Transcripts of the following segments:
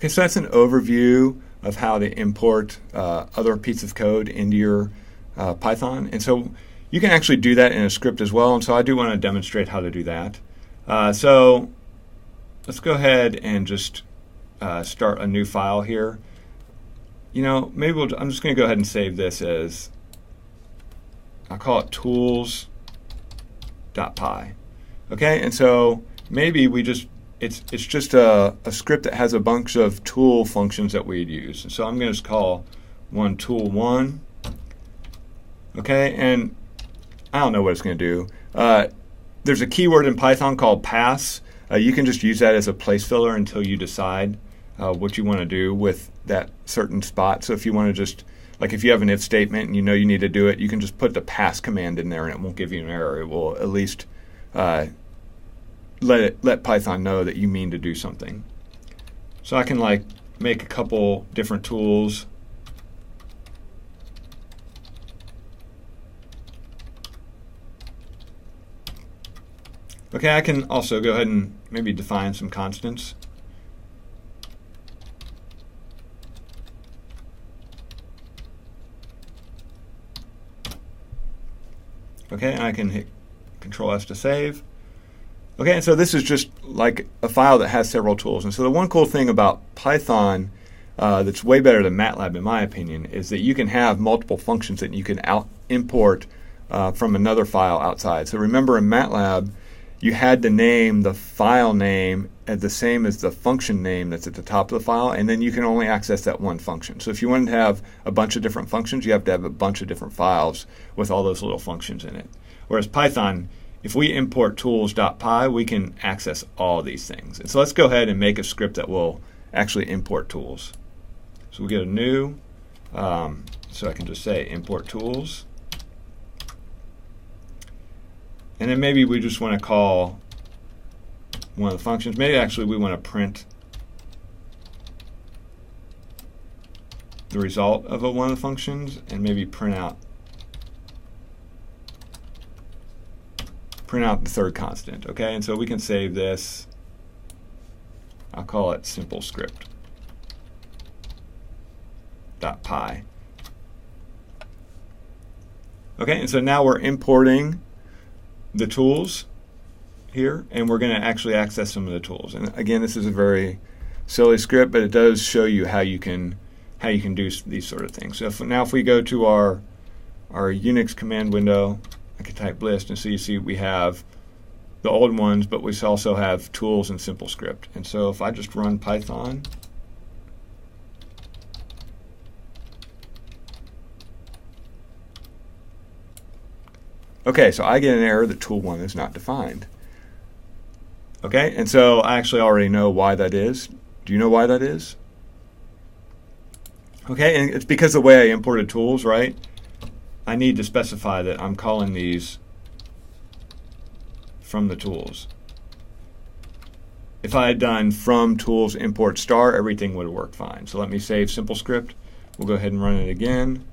Okay, so that's an overview of how to import other pieces of code into your Python. And so you can actually do that in a script as well. And so I do want to demonstrate how to do that. So let's go ahead and just start a new file here. Maybe I'm just going to go ahead and save this as, I'll call it tools.py. Okay, and so maybe it's just a script that has a bunch of tool functions that we'd use. And so I'm going to just call one tool1. Okay, and I don't know what it's going to do. There's a keyword in Python called pass. You can just use that as a place filler until you decide what you want to do with that certain spot. So if you want to just, like if you have an if statement and you know you need to do it, you can just put the pass command in there and it won't give you an error. It will at least let Python know that you mean to do something. So I can make a couple different tools. Okay, I can also go ahead and maybe define some constants. Okay, and I can hit Control S to save. Okay, and so this is just like a file that has several tools. And so the one cool thing about Python that's way better than MATLAB, in my opinion, is that you can have multiple functions that you can import from another file outside. So remember in MATLAB, you had to name the file name as the same as the function name that's at the top of the file, and then you can only access that one function. So if you wanted to have a bunch of different functions, you have to have a bunch of different files with all those little functions in it. Whereas Python, if we import tools.py, we can access all these things. And so let's go ahead and make a script that will actually import tools. So we get a new, so I can just say import tools. And then maybe we just want to call one of the functions. Maybe actually we want to print the result of one of the functions and maybe print out the third constant. Okay, and so we can save this. I'll call it simple script.py. Okay, and so now we're importing the tools here, and we're going to actually access some of the tools. And again, this is a very silly script, but it does show you how you can do these sort of things. So if we go to our Unix command window, I can type list, and so you see we have the old ones, but we also have tools and simple script. And so if I just run Python, okay, so I get an error that tool1 is not defined. Okay, and so I actually already know why that is. Do you know why that is? Okay, and it's because the way I imported tools, right? I need to specify that I'm calling these from the tools. If I had done from tools import star, everything would have worked fine. So let me save simple script. We'll go ahead and run it again.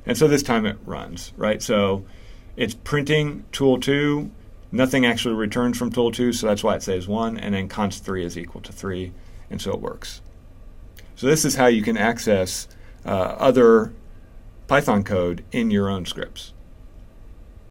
And so this time it runs, right? So it's printing tool2. Nothing actually returns from tool2, so that's why it says 1. And then const3 is equal to 3. And so it works. So this is how you can access other Python code in your own scripts.